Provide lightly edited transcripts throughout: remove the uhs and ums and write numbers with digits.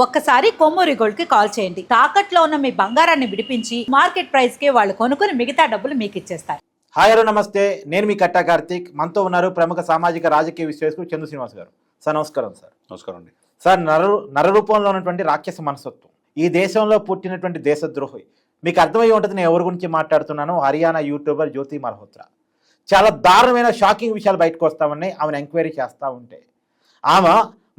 ఒక్కసారి కొమ్మూరి గోల్డ్ కి కాల్ చేయండి. తాకట్లో ఉన్న మీ బంగారాన్ని విడిపించి మార్కెట్ ప్రైస్ కి వాళ్ళు కొనుక్కుని మిగతా డబ్బులు మీకు ఇచ్చేస్తారు. హాయ్ హలో నమస్తే, నేను మీ కట్టా కార్తీక్. మనతో ఉన్నారు ప్రముఖ సామాజిక రాజకీయ విశ్లేషకులు చందు శ్రీనివాస్ గారు. సార్ నమస్కారం. సార్ నమస్కారం అండి. సార్, నర రూపంలో ఉన్నటువంటి రాక్షస మనస్తత్వం, ఈ దేశంలో పుట్టినటువంటి దేశద్రోహి. మీకు అర్థమై ఉంటుంది నేను ఎవరి గురించి మాట్లాడుతున్నాను. హర్యానా యూట్యూబర్ జ్యోతి మల్హోత్రా. చాలా దారుణమైన షాకింగ్ విషయాలు బయటకు వస్తామని ఆమెను ఎంక్వైరీ చేస్తూ ఉంటే, ఆమె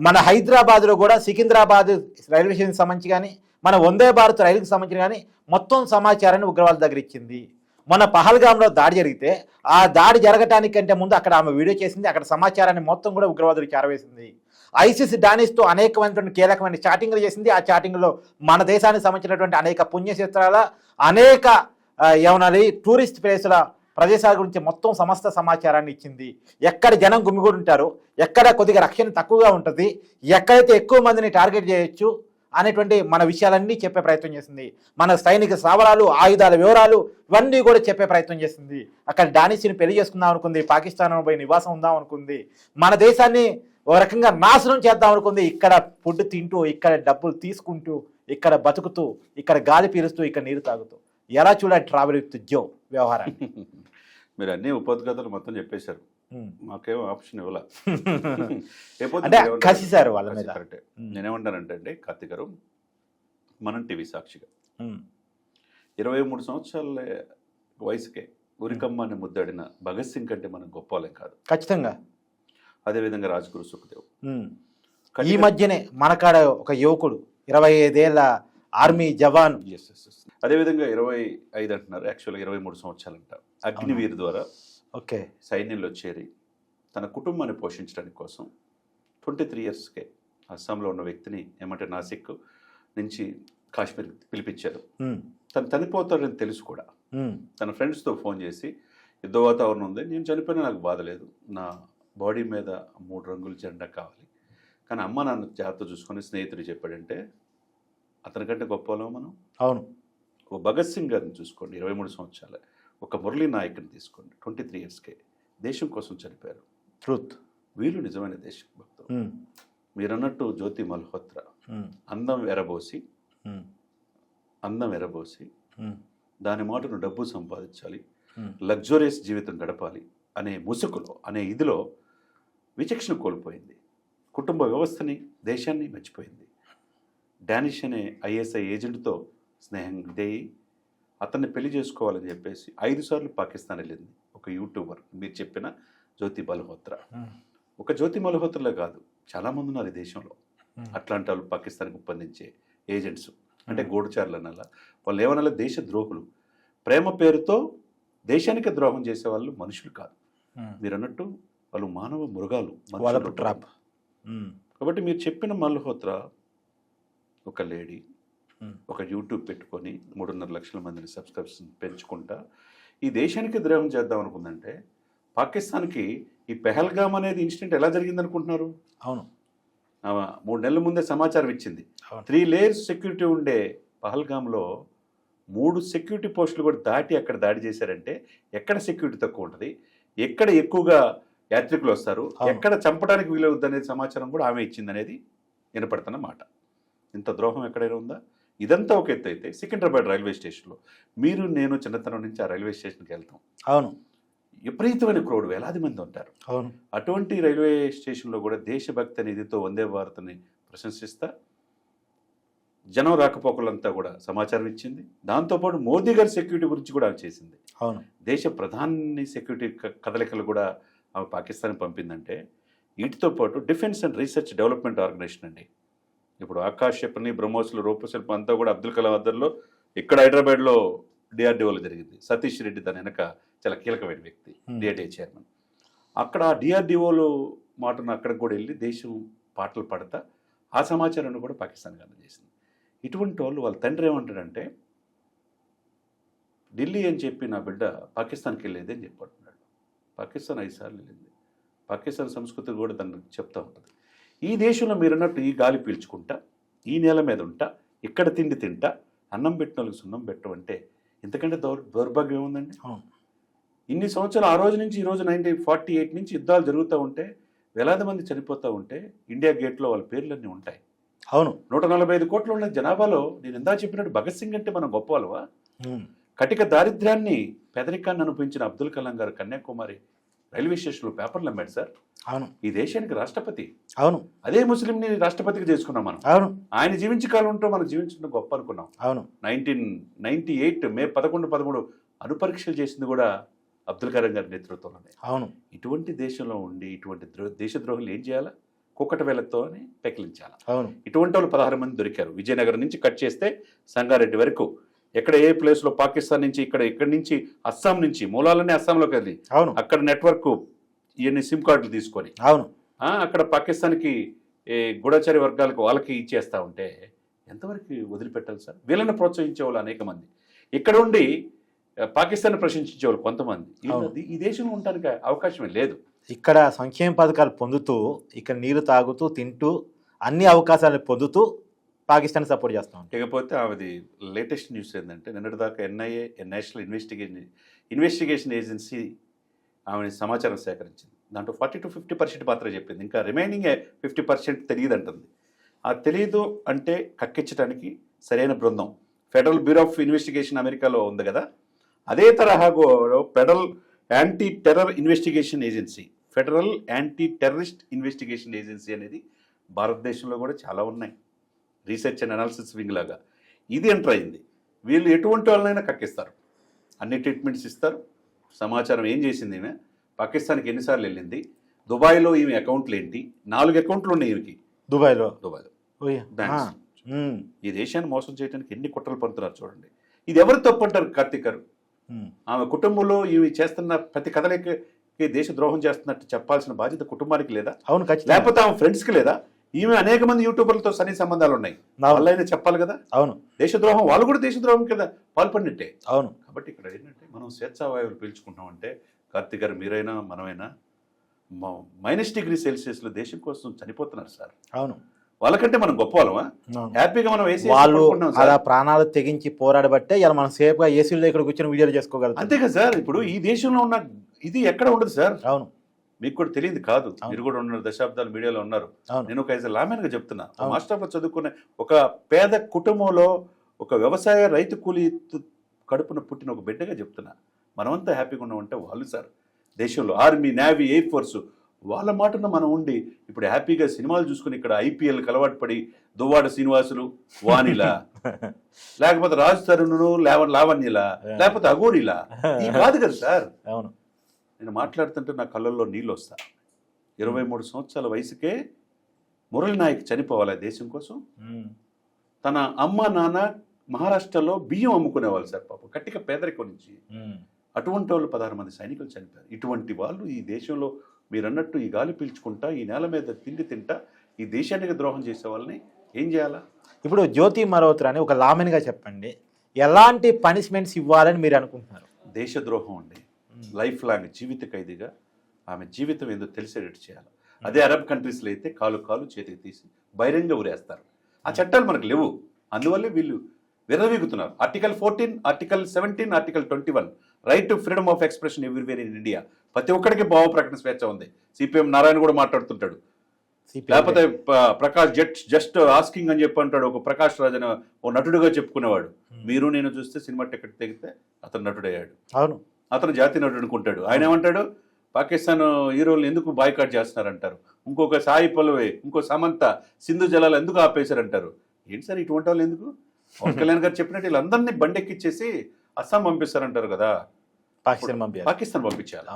మన హైదరాబాద్లో కూడా సికింద్రాబాద్ రైల్వే స్టేషన్కి సంబంధించి కానీ, మన వందే భారత్ రైలుకి సంబంధించి కానీ మొత్తం సమాచారాన్ని ఉగ్రవాదుల దగ్గర ఇచ్చింది. మన పహల్గామ్లో దాడి జరిగితే ఆ దాడి జరగటానికంటే ముందు అక్కడ ఆమె వీడియో చేసింది. అక్కడ సమాచారాన్ని మొత్తం కూడా ఉగ్రవాదులకు చేరవేసింది. ఐసిస్ డానిస్తో అనేకమైనటువంటి కీలకమైన చాటింగ్లు చేసింది. ఆ చాటింగ్లో మన దేశానికి సంబంధించినటువంటి అనేక పుణ్యక్షేత్రాల, అనేక ఏమనాలి టూరిస్ట్ ప్లేసుల ప్రదేశాల గురించి మొత్తం సమస్త సమాచారాన్ని ఇచ్చింది. ఎక్కడ జనం గుమిగూడి ఉంటారో, ఎక్కడ కొద్దిగా రక్షణ తక్కువగా ఉంటుంది, ఎక్కడైతే ఎక్కువ మందిని టార్గెట్ చేయొచ్చు అనేటువంటి మన విషయాలన్నీ చెప్పే ప్రయత్నం చేసింది. మన సైనిక స్థావరాలు, ఆయుధాల వివరాలు ఇవన్నీ కూడా చెప్పే ప్రయత్నం చేసింది. అక్కడ డానిస్ని పెళ్లి చేసుకుందాం అనుకుంది, పాకిస్తాన్ పోయి నివాసం ఉందాం అనుకుంది, మన దేశాన్ని ఒక రకంగా నాశనం చేద్దాం అనుకుంది. ఇక్కడ ఫుడ్ తింటూ, ఇక్కడ డబ్బులు తీసుకుంటూ, ఇక్కడ బతుకుతూ, ఇక్కడ గాలి పీలుస్తూ, ఇక్కడ నీరు తాగుతూ, ఎలా చూడాలి ట్రావెల్ విత్ జో వ్యవహారాన్ని. మీరు అన్ని ఉపద్ఘాతాలు మొత్తం చెప్పేశారు, మాకేమో ఆప్షన్ ఇవ్వాల. అంటే కసి సార్ వాళ్ళ మీద. కరెక్టే. నేనేమంటానంటే అండి కార్తీక్ గారు, మనం టీవీ సాక్షిగా 23 సంవత్సరాల వయసుకే ఉరికమ్మాన్ని ముద్దాడిన భగత్ సింగ్ కంటే మనం గొప్పలేం కాదు. ఖచ్చితంగా. అదేవిధంగా రాజ్గురు సుఖదేవ్. ఈ మధ్యనే మనకాడ ఒక యువకుడు 25 ఏళ్ళ ఆర్మీ జవాన్. అదేవిధంగా 25 అంటున్నారు, యాక్చువల్గా 23 సంవత్సరాలు అంట. అగ్నివీర్ ద్వారా ఓకే సైన్యంలో చేరి తన కుటుంబాన్ని పోషించడానికి కోసం 23 ఇయర్స్కే అస్సాంలో ఉన్న వ్యక్తిని ఏమంటే నాసిక్ నుంచి కాశ్మీర్ పిలిపించారు. తను చనిపోతాడని తెలుసు కూడా. తన ఫ్రెండ్స్తో ఫోన్ చేసి, యుద్ధ వాతావరణం ఉంది, నేను చనిపోయినా నాకు బాధ లేదు, నా బాడీ మీద 3 రంగుల జెండా కావాలి, కానీ అమ్మ నాన్న జాగ్రత్త చూసుకొని స్నేహితుడు చెప్పాడంటే అతనికంటే గొప్ప వాళ్ళం మనం. అవును. ఓ భగత్ సింగ్ గారిని చూసుకోండి, 23 సంవత్సరాలే. ఒక మురళీ నాయక్ని తీసుకోండి, 23 ఇయర్స్కే దేశం కోసం చనిపోయారు. ట్రూత్. వీళ్ళు నిజమైన దేశభక్తులు. మీరు అన్నట్టు జ్యోతి మల్హోత్రా అందం ఎరబోసి దాని మాటను డబ్బు సంపాదించాలి, లగ్జరియస్ జీవితం గడపాలి అనే ముసుగులో, అనే ఇదిలో విచక్షణ కోల్పోయింది. కుటుంబ వ్యవస్థని, దేశాన్ని మర్చిపోయింది. డానిష్ అనే ఐఎస్ఐ ఏజెంట్తో స్నేహం దేయి అతన్ని పెళ్లి చేసుకోవాలని చెప్పేసి 5 సార్లు పాకిస్తాన్ వెళ్ళింది ఒక యూట్యూబర్, మీరు చెప్పిన జ్యోతి మల్హోత్రా. ఒక జ్యోతి మల్హోత్రాలో కాదు, చాలామంది ఉన్నారు ఈ దేశంలో అట్లాంటి వాళ్ళు, పాకిస్తాన్కి ఒప్పందించే ఏజెంట్స్. అంటే గూఢచారులు అనాలా, వాళ్ళు ఏమనాలి, దేశ ద్రోహులు. ప్రేమ పేరుతో దేశానికి ద్రోహం చేసే వాళ్ళు మనుషులు కాదు. మీరు అన్నట్టు వాళ్ళు మానవ మృగాలు, ట్రాప్. కాబట్టి మీరు చెప్పిన మల్హోత్రా ఒక లేడీ, ఒక యూట్యూబ్ పెట్టుకొని 3.5 లక్షల మందిని సబ్స్క్రైబర్స్ పెంచుకుంటా ఈ దేశానికి ద్రోహం చేద్దాం అనుకుందంటే, పాకిస్తాన్కి ఈ పెహల్గామ్ అనేది ఇన్సిడెంట్ ఎలా జరిగింది అనుకుంటున్నారు? అవును, 3 నెలల ముందే సమాచారం ఇచ్చింది. 3 లేయర్స్ సెక్యూరిటీ ఉండే పహల్గామ్లో 3 సెక్యూరిటీ పోస్టులు కూడా దాటి అక్కడ దాడి చేశారంటే, ఎక్కడ సెక్యూరిటీ తక్కువ ఉంటుంది, ఎక్కడ ఎక్కువగా యాత్రికులు వస్తారు, ఎక్కడ చంపడానికి వీలవుద్ది అనేది సమాచారం కూడా ఆమె ఇచ్చిందనేది వినపడుతున్న మాట. ఇంత ద్రోహం ఎక్కడైనా ఉందా? ఇదంతా ఒక ఎత్తు అయితే, సికింద్రాబాద్ రైల్వే స్టేషన్లో మీరు నేను చిన్నతనం నుంచి ఆ రైల్వే స్టేషన్కి వెళ్తాం. అవును. విపరీతమైన క్రౌడ్, వేలాది మంది ఉంటారు. అవును. అటువంటి రైల్వే స్టేషన్లో కూడా దేశభక్తి నిధితో వందే భారత్ని ప్రశంసిస్తా జనం రాకపోకలంతా కూడా సమాచారం ఇచ్చింది. దాంతోపాటు మోదీ గారి సెక్యూరిటీ గురించి కూడా ఆమె చేసింది. అవును. దేశ ప్రధాని సెక్యూరిటీ కదలికలు కూడా ఆమె పాకిస్తాన్కి పంపిందంటే, వీటితో పాటు defence and research development organisation అండి. ఇప్పుడు ఆకాశ్ క్షిపణి, బ్రహ్మోస్లు, రూపశిల్పం అంతా కూడా అబ్దుల్ కలాం ఆధ్వర్యంలో ఇక్కడ హైదరాబాద్లో డిఆర్డిఓలో జరిగింది. సతీష్ రెడ్డి దాని వెనక చాలా కీలకమైన వ్యక్తి, డిఆర్డిఓ చైర్మన్. అక్కడ డిఆర్డిఓలు మాటను అక్కడికి కూడా వెళ్ళి దేశం పాటలు పాడతా ఆ సమాచారాన్ని కూడా పాకిస్తాన్కి అందజేసింది. ఇటువంటి వాళ్ళ తండ్రి ఏమంటాడంటే, ఢిల్లీ అని చెప్పి నా బిడ్డ పాకిస్తాన్కి వెళ్ళేది అని చెప్పంటున్నాడు. పాకిస్తాన్ 5 సార్లు వెళ్ళింది. పాకిస్తాన్ సంస్కృతి కూడా దాన్ని చెప్తూ ఉంటుంది. ఈ దేశంలో మీరన్నట్టు ఈ గాలి పీల్చుకుంటా, ఈ నేల మీద ఉంటా, ఇక్కడ తిండి తింటా, అన్నం పెట్టిన వాళ్ళకి సున్నం పెట్టమంటే ఇంతకంటే దౌర్భాగ్యం ఏముందండి? ఇన్ని సంవత్సరాలు ఆ రోజు నుంచి ఈ రోజు 1948 నుంచి యుద్ధాలు జరుగుతూ ఉంటే, వేలాది మంది చనిపోతూ ఉంటే, ఇండియా గేట్లో వాళ్ళ పేర్లన్నీ ఉంటాయి. అవును. 145 కోట్లు ఉన్న జనాభాలో నేను ఇందా చెప్పినట్టు భగత్ సింగ్ అంటే మనం గొప్ప వాళ్ళవా? ఉమ్. కటిక దారిద్ర్యాన్ని పెదరికాన్ని అనుభవించిన అబ్దుల్ కలాం గారు కన్యాకుమారి రైల్వే స్టేషన్లో పేపర్లు అమ్మాడు సార్. అవును. ఈ దేశానికి రాష్ట్రపతి. అవును. అదే ముస్లింని రాష్ట్రపతిగా చేసుకున్నాం మనం. అవును. ఆయన జీవించే కాలం ఉంటూ మనం జీవించడం గొప్ప అనుకున్నాం. అవును. 1998 మే 11 అనుపరీక్షలు చేసింది కూడా అబ్దుల్ కలాం గారి నేతృత్వంలోనే. అవును. ఇటువంటి దేశంలో ఉండి ఇటువంటి దేశద్రోహులు ఏం చేయాలా? కుక్కట వేలతో పెకిలించాలి. అవును. ఇటువంటి వాళ్ళు 16 మంది దొరికారు. విజయనగరం నుంచి కట్ చేస్తే సంగారెడ్డి వరకు, ఎక్కడ ఏ ప్లేస్లో పాకిస్తాన్ నుంచి, ఇక్కడి నుంచి అస్సాం నుంచి, మూలాలన్నీ అస్సాంలోకి వెళ్ళి అవును. అక్కడ నెట్వర్క్ ఇవన్నీ సిమ్ కార్డులు తీసుకొని అవును. అక్కడ పాకిస్తాన్కి గూఢచారి వర్గాలకు వాళ్ళకి ఇచ్చేస్తా ఉంటే ఎంతవరకు వదిలిపెట్టాలి సార్? వీళ్ళని ప్రోత్సహించే వాళ్ళు అనేక మంది, ఇక్కడ ఉండి పాకిస్తాన్ ప్రశంసించే వాళ్ళు కొంతమంది. ఈ దేశంలో ఉండడానికి అవకాశమే లేదు. ఇక్కడ సంక్షేమ పథకాలు పొందుతూ, ఇక్కడ నీరు తాగుతూ, తింటూ, అన్ని అవకాశాలను పొందుతూ పాకిస్తాన్ సపోర్ట్ చేస్తాం. ఇకపోతే ఆమెది లేటెస్ట్ న్యూస్ ఏంటంటే, నిన్నటిదాకా ఎన్ఐఏ, నేషనల్ ఇన్వెస్టిగేషన్ ఏజెన్సీ ఆమె సమాచారం సేకరించింది. దాంట్లో 40 to 50% మాత్రమే చెప్పింది. ఇంకా రిమైనింగ్ 50% తెలియదు అంటుంది. ఆ తెలియదు అంటే కక్కించడానికి సరైన బృందం ఫెడరల్ బ్యూరో ఆఫ్ ఇన్వెస్టిగేషన్ అమెరికాలో ఉంది కదా, అదే తరహాలో federal anti terror investigation agency, federal anti terrorist investigation agency అనేది భారతదేశంలో కూడా చాలా ఉన్నాయి. రీసెర్చ్ అండ్ అనాలిసిస్ వింగ్ లాగా ఇది ఎంటర్ అయింది. వీళ్ళు ఎటువంటి వాళ్ళనైనా కక్కిస్తారు, అన్ని ట్రీట్మెంట్స్ ఇస్తారు. సమాచారం ఏం చేసింది ఈమె, పాకిస్తాన్కి ఎన్నిసార్లు వెళ్ళింది, దుబాయ్లో ఈమె అకౌంట్లు ఏంటి, 4 అకౌంట్లు ఉన్నాయి ఈమెకి దుబాయ్లో. బ్యాంక్స్. ఈ దేశాన్ని మోసం చేయడానికి ఎన్ని కుట్రలు పడుతున్నారు చూడండి. ఇది ఎవరు తప్పు అంటారు కార్తీక్ గారు? ఆమె కుటుంబంలో ఈమె చేస్తున్న ప్రతి కథలకి దేశ ద్రోహం చేస్తున్నట్టు చెప్పాల్సిన బాధ్యత కుటుంబానికి లేదా? అవును. లేకపోతే ఆమె ఫ్రెండ్స్కి లేదా? ఈమె అనేక మంది యూట్యూబర్లతో సన్ని సంబంధాలు ఉన్నాయి, వాళ్ళైనా చెప్పాలి కదా. అవును. దేశద్రోహం, వాళ్ళు కూడా దేశద్రోహం కదా పాల్పడినట్టే. అవును. కాబట్టి ఇక్కడ ఏంటంటే, మనం స్వేచ్ఛావాయువులు పీల్చుకుంటామంటే కార్తీక్ గారు, మీరైనా మనమైనా -°C దేశం కోసం చనిపోతున్నారు సార్. అవును. వాళ్ళకంటే మనం గొప్ప వాళ్ళమా? హ్యాపీగా మనం వాళ్ళు అలా ప్రాణాలు తెగించి పోరాడబట్టే ఇలా మనం సేఫ్గా ఏసీలో ఇక్కడ కూర్చొని వీడియోలు చేసుకోగలుగుతాం. అంతే కదా సార్. ఇప్పుడు ఈ దేశంలో ఉన్న ఇది ఎక్కడ ఉండదు సార్. అవును. మీకు కూడా తెలియదు కాదు, మీరు కూడా ఉన్నారు, దశాబ్దాలు మీడియాలో ఉన్నారు. నేను ఒక లామెన్గా చెప్తున్నా, మాస్టర్ ఆఫ్ చదువుకునే ఒక పేద కుటుంబంలో ఒక వ్యవసాయ రైతు కూలీ కడుపున పుట్టిన ఒక బిడ్డగా చెప్తున్నా. మనమంతా హ్యాపీగా ఉన్నామంటే వాళ్ళు సార్, దేశంలో ఆర్మీ, నేవీ, ఎయిర్ ఫోర్సు, వాళ్ళ మాటను మనం ఉండి ఇప్పుడు హ్యాపీగా సినిమాలు చూసుకుని ఇక్కడ IPL అలవాటు పడి దువ్వాడ శ్రీనివాసులు, వాణిలా, లేకపోతే రాజు తరుణులు, లావణ్యలా, లేకపోతే అఘోరిలా, ఈ కాదు కదా సార్. అవును. నేను మాట్లాడుతుంటే నా కళ్ళల్లో నీళ్ళు వస్తా. 23 సంవత్సరాల వయసుకే మురళి నాయక్ చనిపోవాలి దేశం కోసం. తన అమ్మ నాన్న మహారాష్ట్రలో బియ్యం అమ్ముకునేవాళ్ళు సార్, పాపం కట్టిక పేదరికం నుంచి. అటువంటి వాళ్ళు 16 మంది సైనికులు చనిపోయారు. ఇటువంటి వాళ్ళు ఈ దేశంలో మీరన్నట్టు ఈ గాలి పీల్చుకుంటా, ఈ నేల మీద తిండి తింటా ఈ దేశానికి ద్రోహం చేసే వాళ్ళని ఏం చేయాలా? ఇప్పుడు జ్యోతి మల్హోత్రా అని ఒక లామెన్గా చెప్పండి, ఎలాంటి పనిష్మెంట్స్ ఇవ్వాలని మీరు అనుకుంటున్నారు? దేశద్రోహం అండి, లైఫ్ లాంగ్ జీవిత ఖైదీగా ఆమె జీవితం ఏదో తెలిసేటట్టు చేయాలి. అదే అరబ్ కంట్రీస్లో అయితే కాలు చేతికి తీసి బహిరంగ ఉరేస్తారు. ఆ చట్టాలు మనకు లేవు, అందువల్లే వీళ్ళు విర్రవీగుతున్నారు. Article 14, article 17, article 21 right to freedom of expression everywhere in India. ప్రతి ఒక్కడికి భావ ప్రకటన స్వేచ్ఛ ఉంది. CPM నారాయణ కూడా మాట్లాడుతుంటాడు. లేకపోతే ప్రకాష్ జస్ట్ ఆస్కింగ్ అని చెప్పి అంటాడు. ఒక ప్రకాష్ రాజ్ అనే ఓ నటుడుగా చెప్పుకునేవాడు. మీరు నేను చూస్తే సినిమా టికెట్ తెగితే అతను నటుడయ్యాడు. అవును. అతను జాతీయ నటుడు అనుకుంటాడు. ఆయన ఏమంటాడు, పాకిస్తాన్ హీరోలు ఎందుకు బాయ్కాట్ చేస్తున్నారంటారు. ఇంకొక సాయి పల్లవి, ఇంకో సమంత సింధు జలాలు ఎందుకు ఆపేశారంటారు. ఏంటి సార్ ఇటువంటి వాళ్ళు ఎందుకు? పవన్ కళ్యాణ్ గారు చెప్పినట్టు వీళ్ళందరినీ బండెక్కిచ్చేసి అస్సాం పంపిస్తారంటారు కదా, పాకిస్తాన్ పంపించాలి.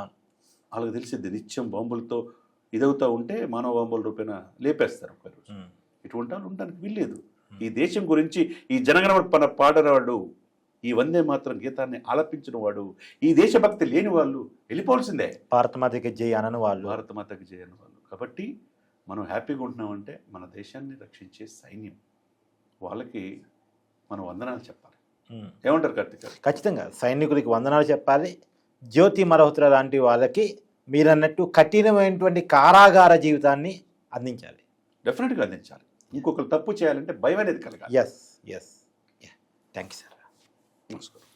వాళ్ళకి తెలిసింది నిత్యం బాంబులతో ఇదవుతూ ఉంటే మానవ బాంబుల రూపేణ లేపేస్తారు ఒకరోజు. ఇటువంటి వాళ్ళు ఉండడానికి వీల్లేదు. ఈ దేశం గురించి ఈ జనగణమన పాడేవాడు, ఈ వందే మాత్రం గీతాన్ని ఆలపించిన వాడు, ఈ దేశభక్తి లేని వాళ్ళు వెళ్ళిపోవాల్సిందే. భారతమాతకి జై అనని వాళ్ళు, భారతమాతకి జై అని వాళ్ళు. కాబట్టి మనం హ్యాపీగా ఉంటున్నామంటే మన దేశాన్ని రక్షించే సైన్యం, వాళ్ళకి మనం వందనాలు చెప్పాలి. ఏమంటారు కార్తీక్ గారు? ఖచ్చితంగా సైనికులకి వందనాలు చెప్పాలి. జ్యోతి మల్హోత్రా లాంటి వాళ్ళకి మీరన్నట్టు కఠినమైనటువంటి కారాగార జీవితాన్ని అందించాలి. డెఫినెట్గా అందించాలి. ఇంకొకరు తప్పు చేయాలంటే భయం అనేది కలగాలి. ఎస్. Thank you sir. నమస్కారం.